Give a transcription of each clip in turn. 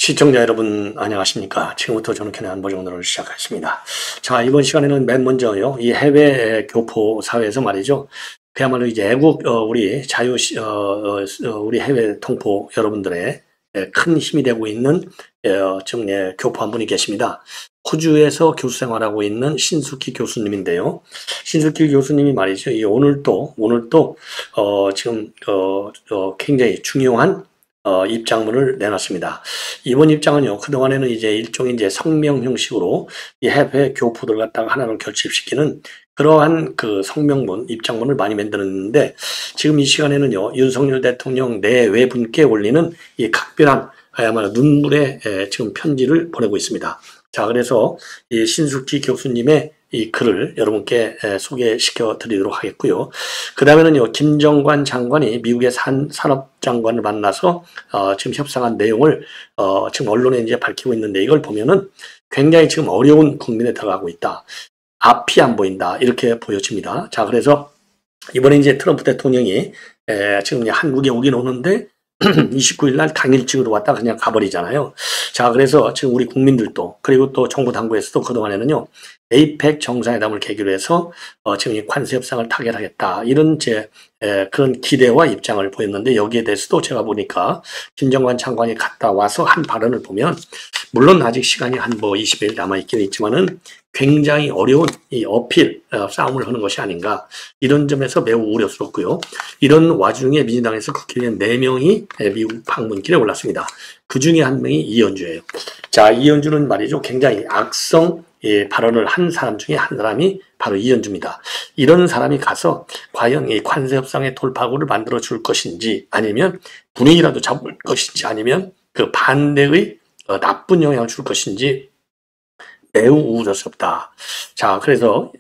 시청자 여러분 안녕하십니까. 지금부터 저는 ken의 안보정론을 시작하겠습니다. 자, 이번 시간에는 맨 먼저요, 이 해외 교포 사회에서 말이죠, 그야말로 이제 애국 우리 자유 우리 해외 동포 여러분들의 큰 힘이 되고 있는 지금 교포 한 분이 계십니다. 호주에서 교수 생활하고 있는 신숙희 교수님인데요. 신숙희 교수님이 말이죠, 이 오늘 또 지금 굉장히 중요한 입장문을 내놨습니다. 이번 입장은요, 그동안에는 이제 일종의 이제 성명 형식으로 이 해외 교포들 갖다가 하나로 결집시키는 그러한 그 성명문, 입장문을 많이 만들었는데, 지금 이 시간에는요, 윤석열 대통령 내외분께 올리는 이 각별한 그야말로 눈물의 지금 편지를 보내고 있습니다. 자, 그래서 이 신숙희 교수님의 이 글을 여러분께 소개시켜 드리도록 하겠고요. 그 다음에는요, 김정관 장관이 미국의 산업장관을 만나서 지금 협상한 내용을 지금 언론에 이제 밝히고 있는데, 이걸 보면은 굉장히 지금 어려운 국면에 들어가고 있다. 앞이 안 보인다. 이렇게 보여집니다. 자, 그래서 이번에 이제 트럼프 대통령이 지금 한국에 오긴 오는데 29일 날 당일치기로 왔다 그냥 가버리잖아요. 자, 그래서 지금 우리 국민들도, 그리고 또 정부 당국에서도 그동안에는요, 에이펙 정상회담을 계기로 해서 지금 이 관세 협상을 타결하겠다, 이런 그런 기대와 입장을 보였는데, 여기에 대해서도 제가 보니까 김정관 장관이 갔다 와서 한 발언을 보면, 물론 아직 시간이 한 20일 남아있긴 있지만은 굉장히 어려운 이 어필 싸움을 하는 것이 아닌가, 이런 점에서 매우 우려스럽고요. 이런 와중에 민주당에서 국회의원 4명이 미국 방문길에 올랐습니다. 그 중에 한 명이 이현주예요. 자, 이현주는 말이죠, 굉장히 악성 발언을 한 사람 중에 한 사람이 바로 이현주입니다. 이런 사람이 가서 과연 이 관세 협상의 돌파구를 만들어 줄 것인지, 아니면 분위기라도 잡을 것인지, 아니면 그 반대의 나쁜 영향을 줄 것인지 매우 우려스럽다. 자, 그래서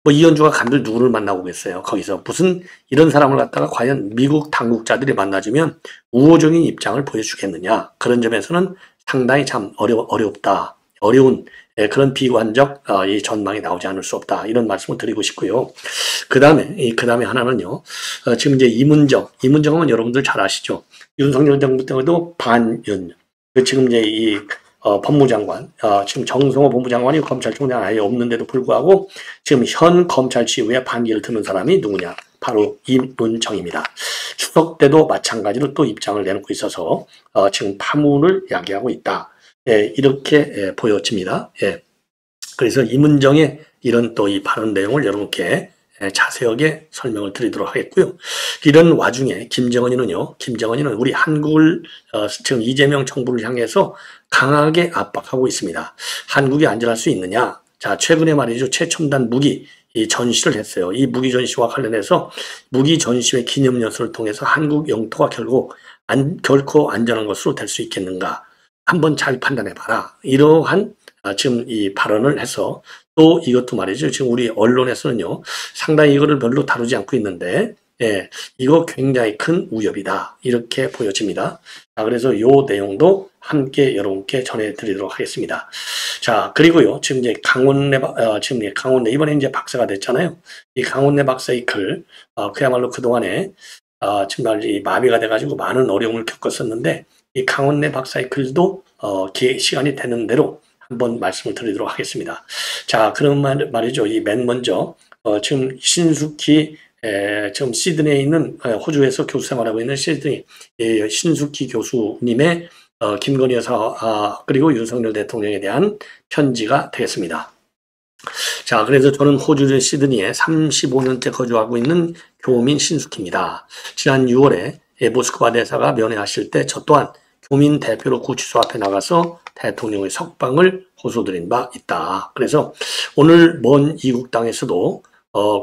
이현주가 간들 누구를 만나고 오겠어요. 거기서 무슨 이런 사람을 갖다가 과연 미국 당국자들이 만나주면 우호적인 입장을 보여주겠느냐. 그런 점에서는 상당히 참 어렵다. 어려운 그런 비관적 이 전망이 나오지 않을 수 없다. 이런 말씀을 드리고 싶고요. 그 다음에 하나는요, 지금 이제 이문정은 여러분들 잘 아시죠? 윤석열 정부 때도 반윤. 지금 이제 이 법무장관, 지금 정성호 법무장관이 검찰총장 아예 없는데도 불구하고 지금 현 검찰 지휘에 반기를 드는 사람이 누구냐? 바로 이문정입니다. 추석 때도 마찬가지로 또 입장을 내놓고 있어서 지금 파문을 야기하고 있다. 이렇게 보여집니다. 그래서 이문정의 이런 또 이 발언 내용을 여러분께 자세하게 설명을 드리도록 하겠고요. 이런 와중에 김정은이는 우리 한국을 지금 이재명 정부를 향해서 강하게 압박하고 있습니다. 한국이 안전할 수 있느냐? 자, 최근에 말이죠, 최첨단 무기 전시를 했어요. 이 무기 전시와 관련해서 무기 전시회 기념연설을 통해서 한국 영토가 결코 안전한 것으로 될 수 있겠는가? 한번 잘 판단해봐라. 이러한 지금 이 발언을 해서, 또 이것도 말이죠, 지금 우리 언론에서는요, 상당히 이거를 별로 다루지 않고 있는데, 이거 굉장히 큰 위협이다. 이렇게 보여집니다. 자, 그래서 요 내용도 함께 여러분께 전해드리도록 하겠습니다. 자, 그리고요, 지금 이제 강원래 이번에 이제 박사가 됐잖아요. 이 강원래 박사의 글, 그야말로 그동안에 정말 이 마비가 돼가지고 많은 어려움을 겪었었는데, 이 강원래 박사의 글도 시간이 되는 대로 한번 말씀을 드리도록 하겠습니다. 자, 그런 말이죠. 이 맨 먼저 지금 신숙희 지금 시드니에 있는 호주에서 교수 생활하고 있는 시드니 신숙희 교수님의 김건희 여사 그리고 윤석열 대통령에 대한 편지가 되겠습니다. 자, 그래서 저는 호주 시드니에 35년째 거주하고 있는 교민 신숙희입니다. 지난 6월에 모스크바 대사가 면회하실 때 저 또한 교민 대표로 구치소 앞에 나가서 대통령의 석방을 호소드린 바 있다. 그래서 오늘 먼 이국 땅에서도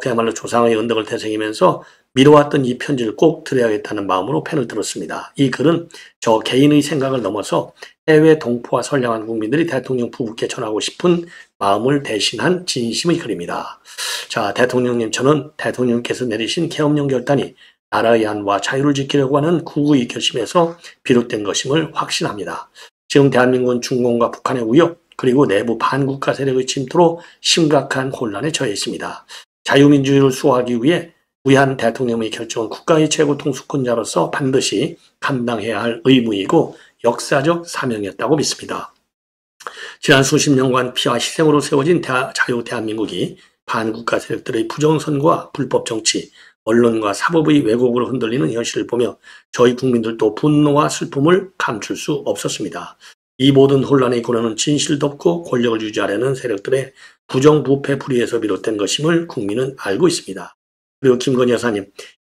그야말로 조상의 은덕을 되새기면서 미뤄왔던 이 편지를 꼭 드려야겠다는 마음으로 펜을 들었습니다. 이 글은 저 개인의 생각을 넘어서 해외 동포와 선량한 국민들이 대통령 부부께 전하고 싶은 마음을 대신한 진심의 글입니다. 자, 대통령님, 저는 대통령께서 내리신 계엄령 결단이 나라의 안와 자유를 지키려고 하는 국의 결심에서 비롯된 것임을 확신합니다. 지금 대한민국은 중공과 북한의 우욕, 그리고 내부 반국가 세력의 침투로 심각한 혼란에 처해 있습니다. 자유민주주의를 수호하기 위해 위한 대통령의 결정은 국가의 최고 통수권자로서 반드시 감당해야 할 의무이고 역사적 사명이었다고 믿습니다. 지난 수십 년간 피와 희생으로 세워진 자유 대한민국이 반국가 세력들의 부정선거와 불법 정치, 언론과 사법의 왜곡으로 흔들리는 현실을 보며 저희 국민들도 분노와 슬픔을 감출 수 없었습니다. 이 모든 혼란의 근원은 진실을 덮고 권력을 유지하려는 세력들의 부정부패 불의에서 비롯된 것임을 국민은 알고 있습니다. 그리고 김건희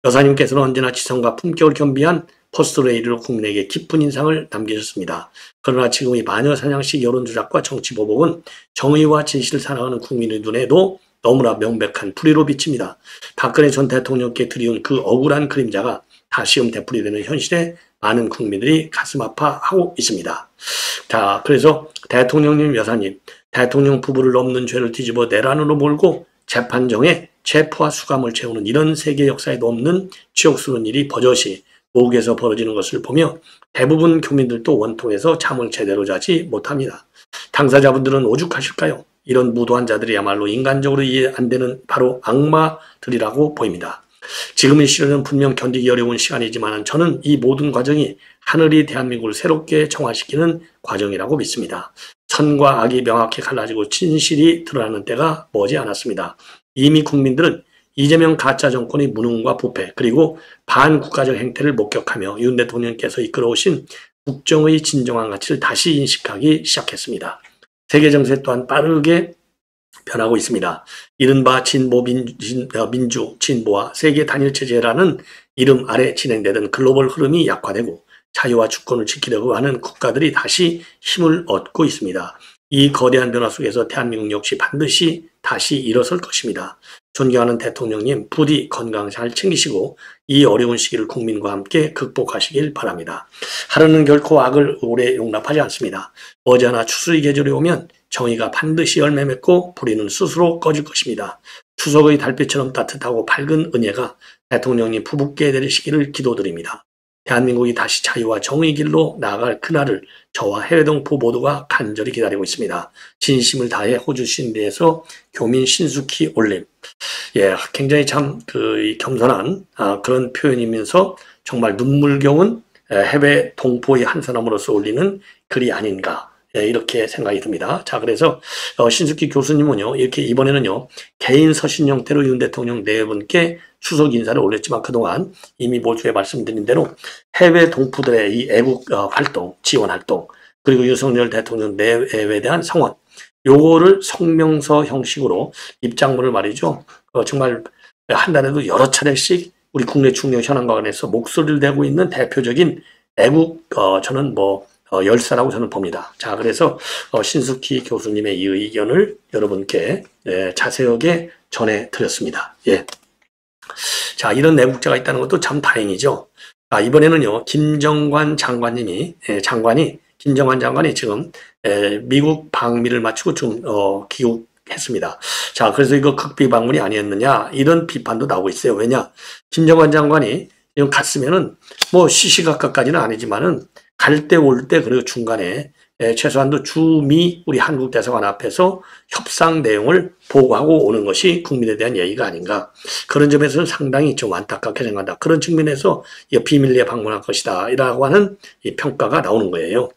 여사님께서는 언제나 지성과 품격을 겸비한 퍼스트레이디로 국민에게 깊은 인상을 남기셨습니다. 그러나 지금의 마녀사냥식 여론조작과 정치보복은 정의와 진실을 사랑하는 국민의 눈에도 너무나 명백한 불의로 비칩니다. 박근혜 전 대통령께 드리운 그 억울한 그림자가 다시금 되풀이되는 현실에 많은 국민들이 가슴 아파하고 있습니다. 자, 그래서 대통령님, 여사님, 대통령 부부를 넘는 죄를 뒤집어 내란으로 몰고 재판정에 체포와 수감을 채우는 이런 세계 역사에도 없는 치욕스러운 일이 버젓이 모국에서 벌어지는 것을 보며 대부분 교민들도 원통해서 잠을 제대로 자지 못합니다. 당사자분들은 오죽하실까요? 이런 무도한 자들이야말로 인간적으로 이해 안 되는 바로 악마들이라고 보입니다. 지금의 시련은 분명 견디기 어려운 시간이지만 저는 이 모든 과정이 하늘이 대한민국을 새롭게 정화시키는 과정이라고 믿습니다. 선과 악이 명확히 갈라지고 진실이 드러나는 때가 머지 않았습니다. 이미 국민들은 이재명 가짜 정권의 무능과 부패 그리고 반국가적 행태를 목격하며 윤 대통령께서 이끌어오신 국정의 진정한 가치를 다시 인식하기 시작했습니다. 세계 정세 또한 빠르게 변하고 있습니다. 이른바 민주, 진보와 세계 단일체제라는 이름 아래 진행되던 글로벌 흐름이 약화되고 자유와 주권을 지키려고 하는 국가들이 다시 힘을 얻고 있습니다. 이 거대한 변화 속에서 대한민국 역시 반드시 다시 일어설 것입니다. 존경하는 대통령님, 부디 건강 잘 챙기시고 이 어려운 시기를 국민과 함께 극복하시길 바랍니다. 하루는 결코 악을 오래 용납하지 않습니다. 머지않아 추수의 계절이 오면 정의가 반드시 열매 맺고 불의는 스스로 꺼질 것입니다. 추석의 달빛처럼 따뜻하고 밝은 은혜가 대통령님 부부께 내리시기를 기도드립니다. 대한민국이 다시 자유와 정의 길로 나아갈 그날을 저와 해외동포 모두가 간절히 기다리고 있습니다. 진심을 다해 호주 신대에서 교민 신숙희 올림. 예, 굉장히 참 겸손한 그런 표현이면서 정말 눈물겨운 해외 동포의 한 사람으로서 올리는 글이 아닌가. 예, 이렇게 생각이 듭니다. 자, 그래서 신숙희 교수님은요, 이렇게 이번에는요, 개인 서신 형태로 윤 대통령 네 분께 추석 인사를 올렸지만 그동안 이미 모두에 말씀드린 대로 해외 동포들의 이 애국 활동, 지원 활동, 그리고 윤석열 대통령 내외에 대한 성원, 요거를 성명서 형식으로 입장문을 말이죠. 정말 한 달에도 여러 차례씩 우리 국내 중요 현안과 관해서 목소리를 내고 있는 대표적인 애국 저는 열사라고 저는 봅니다. 자, 그래서 신숙희 교수님의 이 의견을 여러분께 자세하게 전해드렸습니다. 예. 자, 이런 애국자가 있다는 것도 참 다행이죠. 이번에는요, 김정관 장관이 지금 미국 방미를 마치고 좀 귀국했습니다. 자, 그래서 이거 극비 방문이 아니었느냐 이런 비판도 나오고 있어요. 왜냐, 김정관 장관이 갔으면은 시시각각까지는 아니지만은 갈 때 올 때 그리고 중간에 최소한도 주미 우리 한국 대사관 앞에서 협상 내용을 보고하고 오는 것이 국민에 대한 예의가 아닌가. 그런 점에서는 상당히 좀 안타깝게 생각한다. 그런 측면에서 비밀리에 방문할 것이다. 이라고 하는 이 평가가 나오는 거예요.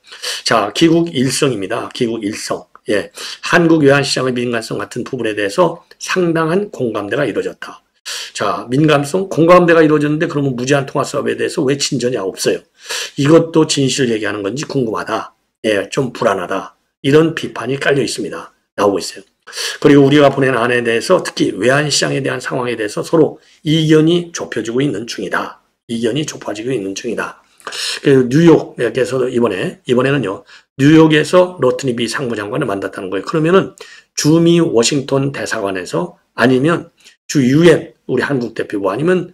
자, 기국 일성입니다. 기국 일성. 예. 한국 외환시장의 민감성 같은 부분에 대해서 상당한 공감대가 이루어졌다. 자, 공감대가 이루어졌는데 그러면 무제한 통화 사업에 대해서 왜 진전이 없어요? 이것도 진실을 얘기하는 건지 궁금하다. 예, 좀 불안하다. 이런 비판이 깔려 있습니다. 나오고 있어요. 그리고 우리가 보낸 안에 대해서 특히 외환시장에 대한 상황에 대해서 서로 이견이 좁혀지고 있는 중이다. 그리고 뉴욕에서 이번에는요, 뉴욕에서 로트니비 상무장관을 만났다는 거예요. 그러면은 주미 워싱턴 대사관에서 아니면 주 UN 우리 한국 대표부 아니면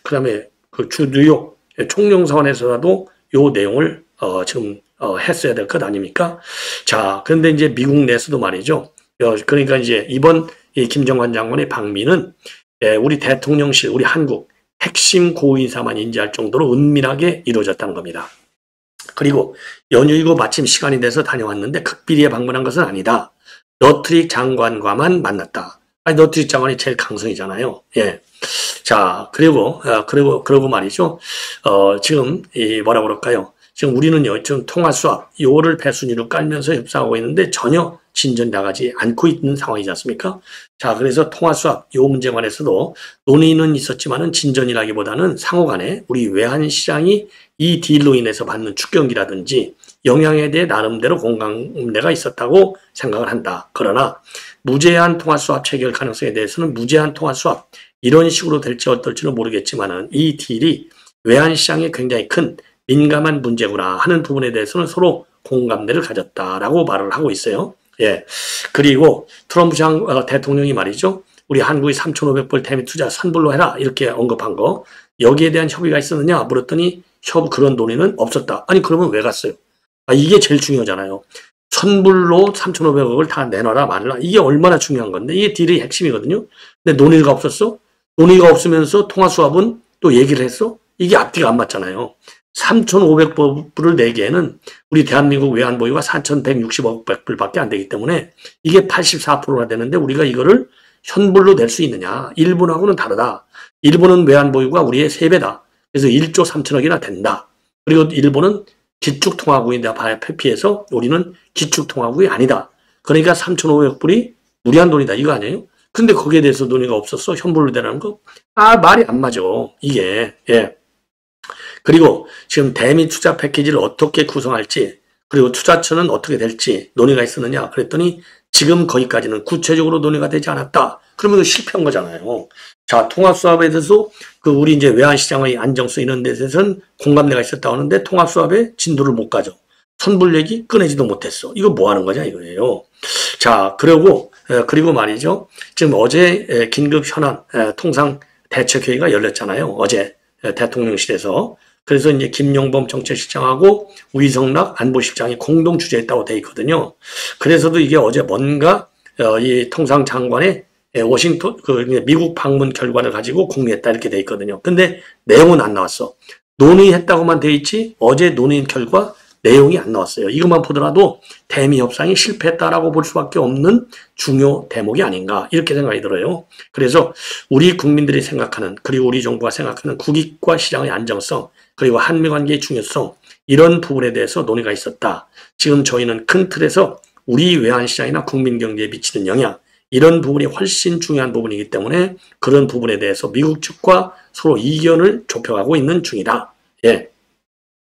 그다음에 주 뉴욕 총영사관에서라도 요 내용을 지금 했어야 될 것 아닙니까? 자, 그런데 이제 미국 내에서도 말이죠. 그러니까 이제 이번 이 김정관 장관의 방미는 우리 대통령실, 우리 한국 핵심 고위인사만 인지할 정도로 은밀하게 이루어졌다는 겁니다. 그리고 연휴이고 마침 시간이 돼서 다녀왔는데 극비리에 방문한 것은 아니다. 너트릭 장관과만 만났다. 아니, 너트릭 장관이 제일 강성이잖아요. 예. 자, 그리고 말이죠. 지금, 뭐라 그럴까요? 지금 우리는요, 지금 통화수합, 요거를 배순위로 깔면서 협상하고 있는데 전혀 진전이 나가지 않고 있는 상황이지 않습니까? 자, 그래서 통화수합, 요 문제 관해서도 논의는 있었지만은 진전이라기보다는 상호 간에 우리 외환시장이 이 딜로 인해서 받는 축경기라든지 영향에 대해 나름대로 공감대가 있었다고 생각을 한다. 그러나 무제한 통화수합 체결 가능성에 대해서는 무제한 통화수합, 이런 식으로 될지 어떨지는 모르겠지만은 이 딜이 외환시장에 굉장히 큰 민감한 문제구나 하는 부분에 대해서는 서로 공감대를 가졌다라고 말을 하고 있어요. 예. 그리고 트럼프 대통령이 말이죠. 우리 한국이 3,500불 대미 투자 선불로 해라 이렇게 언급한 거, 여기에 대한 협의가 있었느냐 물었더니 그런 논의는 없었다. 아니 그러면 왜 갔어요? 이게 제일 중요하잖아요. 선불로 3,500억을 다 내놔라 말라. 이게 얼마나 중요한 건데 이게 딜의 핵심이거든요. 근데 논의가 없었어? 논의가 없으면서 통화수합은 또 얘기를 했어? 이게 앞뒤가 안 맞잖아요. 3,500불을 내기에는 우리 대한민국 외환보유가 4,160억 불밖에 안 되기 때문에 이게 84%가 되는데 우리가 이거를 현불로 낼 수 있느냐. 일본하고는 다르다. 일본은 외환보유가 우리의 3배다. 그래서 1조 3천억이나 된다. 그리고 일본은 기축통화국인데 피해서 우리는 기축통화국이 아니다. 그러니까 3,500불이 무리한 돈이다. 이거 아니에요? 근데 거기에 대해서 논의가 없었어. 현불로 되라는 거. 말이 안 맞아. 이게. 예. 그리고 지금 대미 투자 패키지를 어떻게 구성할지, 그리고 투자처는 어떻게 될지 논의가 있었느냐 그랬더니 지금 거기까지는 구체적으로 논의가 되지 않았다. 그러면 실패한 거잖아요. 자, 통합수합에 대해서 우리 이제 외환시장의 안정성 이런 데 대해서는 공감대가 있었다고 하는데 통합수합에 진도를 못 가죠. 선불 얘기 꺼내지도 못했어. 이거 뭐 하는 거냐 이거예요. 자, 그리고 말이죠. 지금 어제 긴급 현안 통상 대책회의가 열렸잖아요. 어제 대통령실에서. 그래서 이제 김용범 정책실장하고 우이성락 안보실장이 공동 주재했다고 돼 있거든요. 그래서도 이게 어제 뭔가 이 통상장관의 워싱턴 미국 방문 결과를 가지고 공유했다 이렇게 돼 있거든요. 근데 내용은 안 나왔어. 논의했다고만 돼 있지 어제 논의 결과 내용이 안 나왔어요. 이것만 보더라도 대미 협상이 실패했다라고 볼 수밖에 없는 중요 대목이 아닌가 이렇게 생각이 들어요. 그래서 우리 국민들이 생각하는, 그리고 우리 정부가 생각하는 국익과 시장의 안정성, 그리고 한미 관계의 중요성, 이런 부분에 대해서 논의가 있었다. 지금 저희는 큰 틀에서 우리 외환시장이나 국민 경제에 미치는 영향, 이런 부분이 훨씬 중요한 부분이기 때문에 그런 부분에 대해서 미국 측과 서로 이견을 좁혀가고 있는 중이다. 예.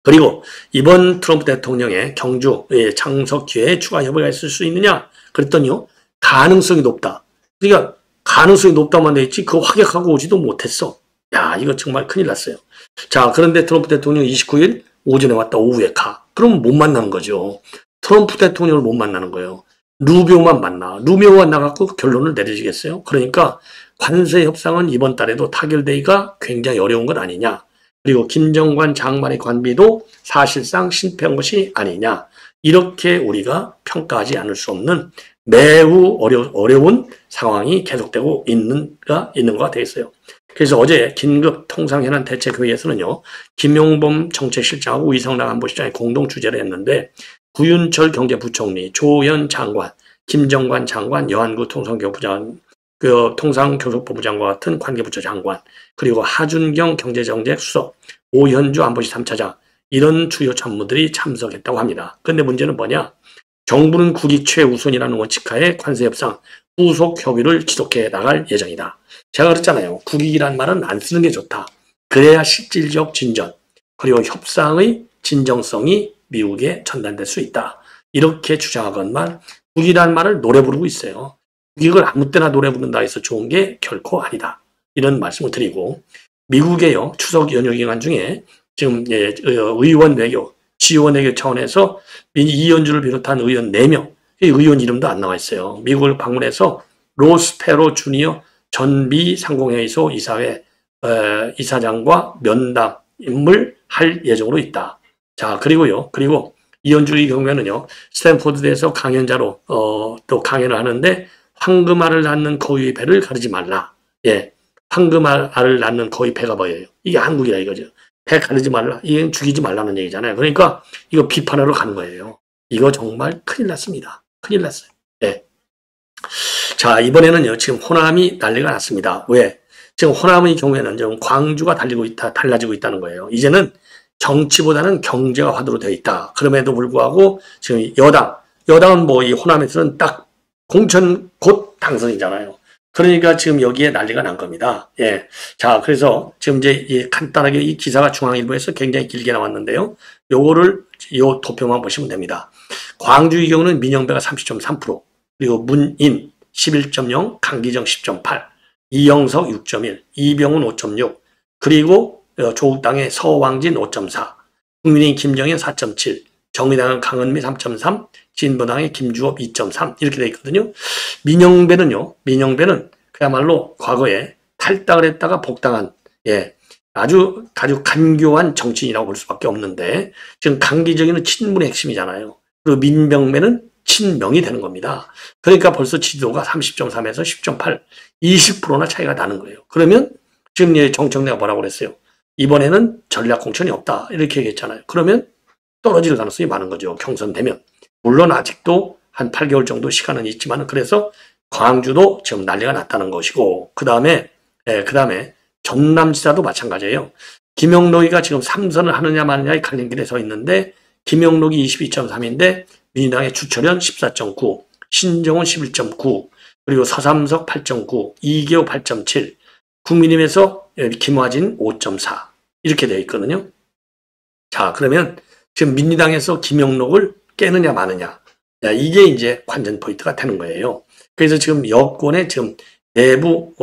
그리고 이번 트럼프 대통령의 경주 창석 기회에 추가 협의가 있을 수 있느냐 그랬더니요, 가능성이 높다. 그러니까 가능성이 높다만 돼 있지 그거 확약하고 오지도 못했어. 야, 이거 정말 큰일 났어요. 자, 그런데 트럼프 대통령 29일 오전에 왔다 오후에 가. 그럼 못 만나는 거죠. 트럼프 대통령을 못 만나는 거예요. 루비오만 만나. 루비오만 나갖고 결론을 내리시겠어요? 그러니까 관세 협상은 이번 달에도 타결되기가 굉장히 어려운 것 아니냐. 그리고 김정관 장관의 관비도 사실상 실패한 것이 아니냐. 이렇게 우리가 평가하지 않을 수 없는 매우 어려운 상황이 계속되고 있는 거가 되겠어요. 그래서 어제 긴급 통상현안 대책회의에서는요, 김용범 정책실장하고 우이성락 안보실장이 공동 주재를 했는데 구윤철 경제부총리, 조현 장관, 김정관 장관, 여한구 통상교섭부장, 통상교섭본부 장관 같은 관계부처 장관, 그리고 하준경 경제정책 수석, 오현주 안보실 3차장, 이런 주요 참모들이 참석했다고 합니다. 그런데 문제는 뭐냐? 정부는 국익 최우선이라는 원칙하에 관세협상 후속 협의를 지속해 나갈 예정이다. 제가 그랬잖아요. 국익이란 말은 안 쓰는 게 좋다. 그래야 실질적 진전, 그리고 협상의 진정성이 미국에 전달될 수 있다. 이렇게 주장하건만 국익이란 말을 노래 부르고 있어요. 국익을 아무 때나 노래 부른다 해서 좋은 게 결코 아니다. 이런 말씀을 드리고, 미국의요, 추석 연휴 기간 중에 지금 의원 외교, 지원 외교 차원에서 이현주를 비롯한 의원 4명, 의원 이름도 안 나와 있어요. 미국을 방문해서 로스페로 주니어 전미 상공회의소 이사회 이사장과 면담을 할 예정으로 있다. 자, 그리고 이현주의 경우에는요, 스탠포드대에서 강연자로 또 강연을 하는데 황금알을 낳는 거위의 배를 가르지 말라. 예, 황금알을 낳는 거위 배가 뭐예요? 이게 한국이라 이거죠. 배 가르지 말라. 이건 죽이지 말라는 얘기잖아요. 그러니까 이거 비판하러 가는 거예요. 이거 정말 큰일 났습니다. 큰일 났어요. 네. 자, 이번에는요, 지금 호남이 난리가 났습니다. 왜? 지금 호남의 경우에는 지금 광주가 달라지고 있다는 거예요. 이제는 정치보다는 경제가 화두로 되어 있다. 그럼에도 불구하고 지금 여당은 뭐 이 호남에서는 딱 공천 곧 당선이잖아요. 그러니까 지금 여기에 난리가 난 겁니다. 예. 자, 그래서 지금 이제 간단하게 이 기사가 중앙일보에서 굉장히 길게 나왔는데요. 요 도표만 보시면 됩니다. 광주의 경우는 민영배가 30.3%, 그리고 문인 11.0, 강기정 10.8, 이영석 6.1, 이병훈 5.6, 그리고 조국당의 서왕진 5.4, 국민의힘 김정현 4.7, 정의당은 강은미 3.3, 진보당의 김주업 2.3 이렇게 되어 있거든요. 민영배는 그야말로 과거에 탈당을 했다가 복당한 아주 간교한 정치인이라고 볼 수밖에 없는데 지금 강기정이는 친문의 핵심이잖아요. 그리고 민병배는 친명이 되는 겁니다. 그러니까 벌써 지지도가 30.3에서 10.8, 20%나 차이가 나는 거예요. 그러면 지금 정청래가 뭐라고 그랬어요? 이번에는 전략 공천이 없다 이렇게 얘기했잖아요. 그러면 떨어질 가능성이 많은 거죠. 경선되면. 물론 아직도 한 8개월 정도 시간은 있지만 그래서 광주도 지금 난리가 났다는 것이고 그다음에 전남지사도 마찬가지예요. 김영록이가 지금 3선을 하느냐 마느냐의 갈림길에 서 있는데 김영록이 22.3인데 민주당의 주철현 14.9, 신정훈 11.9, 그리고 서삼석 8.9, 이계호 8.7, 국민의힘에서 김화진 5.4 이렇게 되어 있거든요. 자, 그러면 지금 민주당에서 김영록을 깨느냐 마느냐 이게 이제 관전 포인트가 되는 거예요. 그래서 지금 여권의 지금 내부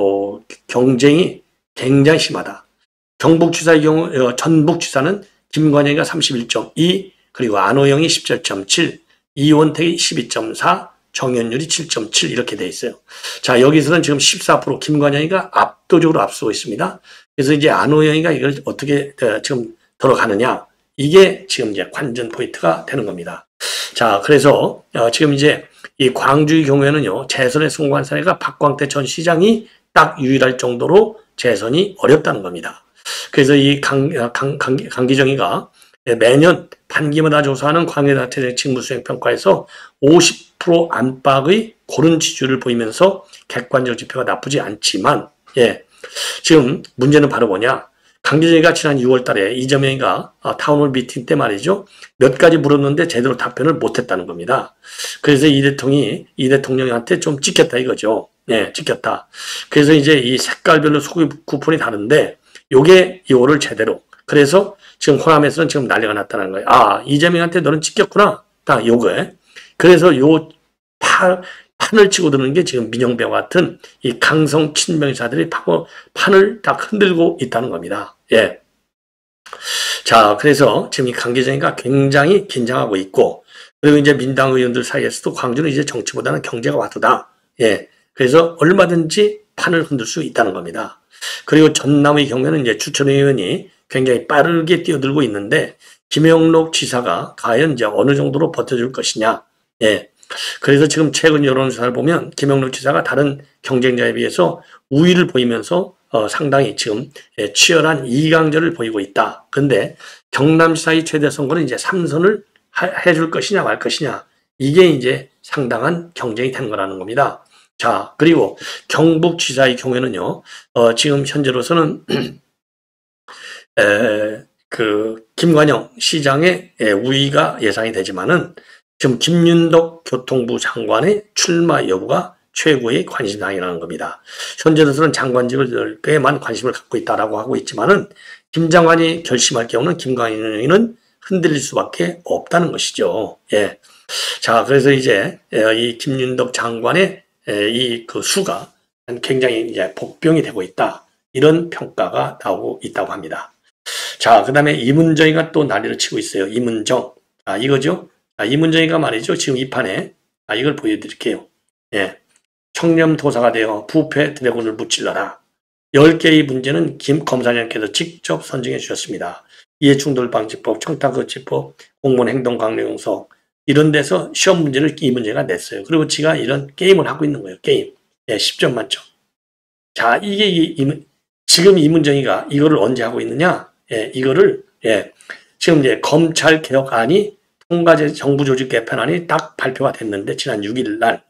경쟁이 굉장히 심하다. 경북지사의 경우 전북지사는 김관영이가 31.2, 그리고 안호영이 17.7, 이원택이 12.4, 정현율이 7.7 이렇게 돼 있어요. 자, 여기서는 지금 14% 김관영이가 압도적으로 앞서고 있습니다. 그래서 이제 안호영이가 이걸 어떻게 지금 들어가느냐 이게 지금 이제 관전 포인트가 되는 겁니다. 자, 그래서 지금 이제 이 광주의 경우에는요, 재선에 성공한 사례가 박광태 전 시장이 딱 유일할 정도로 재선이 어렵다는 겁니다. 그래서 이 강기정이가 매년 반기마다 조사하는 광해단체 직무수행평가에서 50% 안팎의 고른 지지율을 보이면서 객관적 지표가 나쁘지 않지만, 지금 문제는 바로 뭐냐? 강기정이가 지난 6월 달에 이재명이가 타운홀 미팅 때 말이죠. 몇 가지 물었는데 제대로 답변을 못했다는 겁니다. 그래서 이 대통령한테 좀 찍혔다 이거죠. 찍혔다. 그래서 이제 이 색깔별로 소비 쿠폰이 다른데 요거를 제대로. 그래서 지금 호남에서는 지금 난리가 났다는 거예요. 아, 이재명한테 너는 찍혔구나. 딱 요거에. 그래서 판을 치고 드는 게 지금 민영배와 같은 이 강성 친명자들이 판을 딱 흔들고 있다는 겁니다. 자, 그래서 지금 이 강기정이가 굉장히 긴장하고 있고, 그리고 이제 민당 의원들 사이에서도 광주는 이제 정치보다는 경제가 와도다. 그래서 얼마든지 판을 흔들 수 있다는 겁니다. 그리고 전남의 경우에는 이제 주철 의원이 굉장히 빠르게 뛰어들고 있는데, 김영록 지사가 과연 이제 어느 정도로 버텨줄 것이냐. 그래서 지금 최근 여론조사를 보면 김영록 지사가 다른 경쟁자에 비해서 우위를 보이면서 상당히 지금 치열한 이강전을 보이고 있다. 근데 경남지사의 최대 선거는 이제 3선을 해줄 것이냐 말 것이냐 이게 이제 상당한 경쟁이 된 거라는 겁니다. 자, 그리고 경북지사의 경우에는요, 지금 현재로서는 김관영 시장의 우위가 예상이 되지만은 지금 김윤덕 교통부 장관의 출마 여부가 최고의 관심사항이라는 겁니다. 현재로서는 장관직을 꽤만 관심을 갖고 있다라고 하고 있지만은 김 장관이 결심할 경우는 김관영은 흔들릴 수밖에 없다는 것이죠. 자, 그래서 이제 이 김윤덕 장관의 그 수가 굉장히 이제 복병이 되고 있다. 이런 평가가 나오고 있다고 합니다. 자, 그 다음에 이문정이가 또 난리를 치고 있어요. 이문정. 이거죠. 이문정이가 말이죠. 지금 이 판에, 이걸 보여드릴게요. 청렴도사가 되어 부패 드래곤을 무찔러라. 10개의 문제는 김 검사장께서 직접 선정해 주셨습니다. 이해충돌방지법, 청탁거치법, 공무원 행동강령서 이런 데서 시험 문제를 이 문제가 냈어요. 그리고 지가 이런 게임을 하고 있는 거예요. 게임. 10점 만점. 자, 이게 지금 이문정이가 이거를 언제 하고 있느냐? 예, 이거를 예, 지금 이제 검찰 개혁안이 통과제 정부 조직 개편안이 딱 발표가 됐는데 지난 6일 날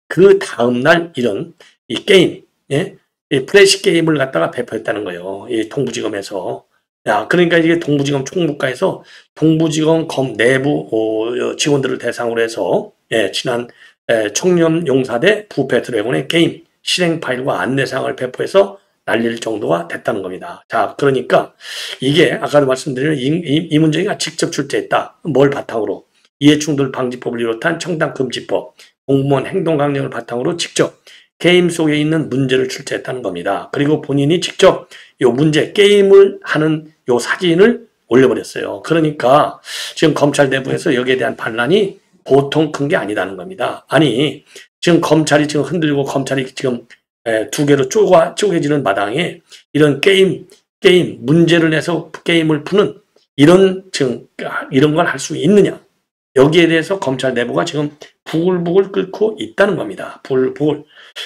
그 다음 날 이런 이 게임, 예, 이 플래시 게임을 갖다가 배포했다는 거예요. 이 동부지검에서. 야, 그러니까 이게 동부지검 총무과에서 동부지검 검 내부 직원들을 대상으로 해서 예, 지난 청렴용사대 부패 드래곤의 게임 실행 파일과 안내사항을 배포해서 날릴 정도가 됐다는 겁니다. 자, 그러니까 이게 아까도 말씀드린 이문정이가 직접 출제했다. 뭘 바탕으로? 이해충돌 방지법을 비롯한 청탁금지법, 공무원 행동강령을 바탕으로 직접 게임 속에 있는 문제를 출제했다는 겁니다. 그리고 본인이 직접 요 문제, 게임을 하는 요 사진을 올려버렸어요. 그러니까 지금 검찰 내부에서 여기에 대한 반란이 보통 큰 게 아니다는 겁니다. 아니, 지금 검찰이 지금 흔들리고 검찰이 지금 두 개로 쪼개지는 마당에 이런 게임 문제를 내서 게임을 푸는 이런 걸 할 수 있느냐? 여기에 대해서 검찰 내부가 지금 부글부글 끓고 있다는 겁니다. 부글부글.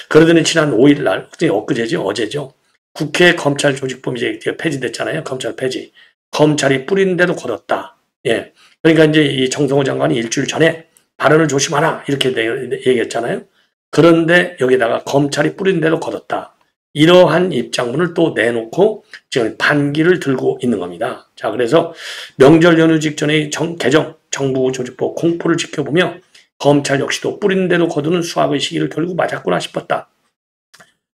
그러더니 지난 5일 날, 어제죠. 국회 검찰 조직법이 이제 폐지됐잖아요. 검찰 폐지. 검찰이 뿌리는데도 거뒀다. 예. 그러니까 이제 이 정성호 장관이 일주일 전에 발언을 조심하라. 이렇게 얘기했잖아요. 그런데 여기다가 검찰이 뿌리는데도 거뒀다. 이러한 입장문을 또 내놓고 지금 반기를 들고 있는 겁니다. 자, 그래서 명절 연휴 직전의 개정 정부 조직법 공포를 지켜보며 검찰 역시도 뿌리는데도 거두는 수학의 시기를 결국 맞았구나 싶었다.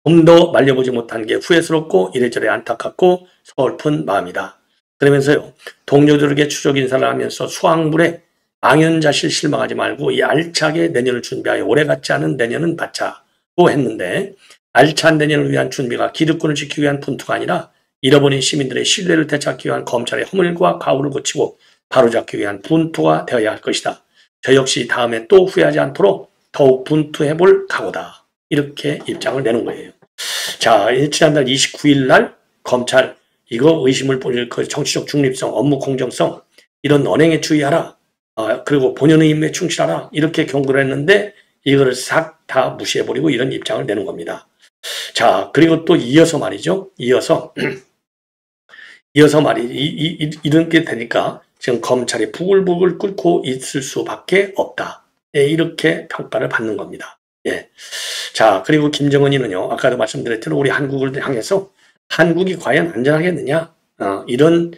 좀 더 말려보지 못한 게 후회스럽고 이래저래 안타깝고 서글픈 마음이다. 그러면서요, 동료들에게 추적 인사를 하면서 수학물에 망연자실 실망하지 말고 이 알차게 내년을 준비하여 오래 같지 않은 내년은 받자고 했는데, 알찬 내년을 위한 준비가 기득권을 지키기 위한 분투가 아니라 잃어버린 시민들의 신뢰를 되찾기 위한 검찰의 허물과 가오를 고치고 바로잡기 위한 분투가 되어야 할 것이다. 저 역시 다음에 또 후회하지 않도록 더욱 분투해볼 각오다. 이렇게 입장을 내는 거예요. 자, 지난달 29일 날 검찰 이거 의심을 뿌릴 그 정치적 중립성, 업무 공정성 이런 언행에 주의하라. 그리고 본연의 임무에 충실하라. 이렇게 경고를 했는데 이거를 싹 다 무시해버리고 이런 입장을 내는 겁니다. 자, 그리고 또 이어서 말이죠. 이어서 이렇게 되니까 지금 검찰이 부글부글 끓고 있을 수밖에 없다. 예, 이렇게 평가를 받는 겁니다. 예. 자, 그리고 김정은이는요, 아까도 말씀드렸지만 우리 한국을 향해서 한국이 과연 안전하겠느냐? 이런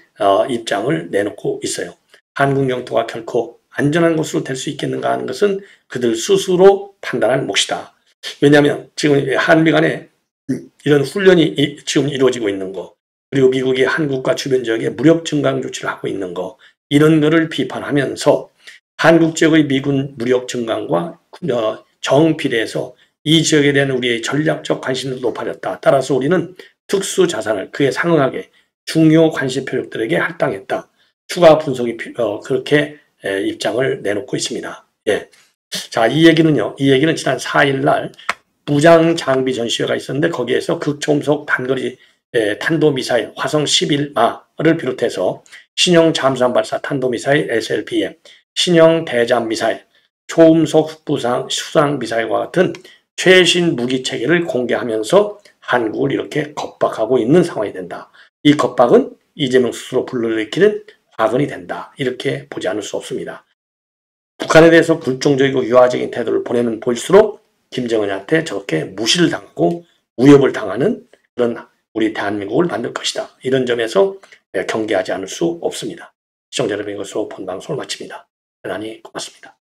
입장을 내놓고 있어요. 한국 영토가 결코 안전한 곳으로 될 수 있겠는가 하는 것은 그들 스스로 판단할 몫이다. 왜냐하면 지금 한미 간에 이런 훈련이 지금 이루어지고 있는 거, 그리고 미국이 한국과 주변 지역에 무력 증강 조치를 하고 있는 거, 이런 거를 비판하면서 한국 지역의 미군 무력 증강과 정비례해서 이 지역에 대한 우리의 전략적 관심도 높아졌다. 따라서 우리는 특수 자산을 그에 상응하게 중요 관심 표적들에게 할당했다. 추가 분석이 그렇게 입장을 내놓고 있습니다. 예. 자, 이 얘기는 지난 4일 날 무장 장비 전시회가 있었는데 거기에서 극초음속 단거리 탄도미사일 화성 11마를 비롯해서 신형 잠수함 발사 탄도미사일 SLBM, 신형 대잠 미사일, 초음속 수상 미사일과 같은 최신 무기 체계를 공개하면서 한국을 이렇게 겁박하고 있는 상황이 된다. 이 겁박은 이재명 스스로 불러일으키는 화근이 된다. 이렇게 보지 않을 수 없습니다. 북한에 대해서 불종적이고 유화적인 태도를 보내면 볼수록 김정은한테 저렇게 무시를 당하고 위협을 당하는 그런 우리 대한민국을 만들 것이다. 이런 점에서 경계하지 않을 수 없습니다. 시청자 여러분, 이것으로 본 방송을 마칩니다. 대단히 고맙습니다.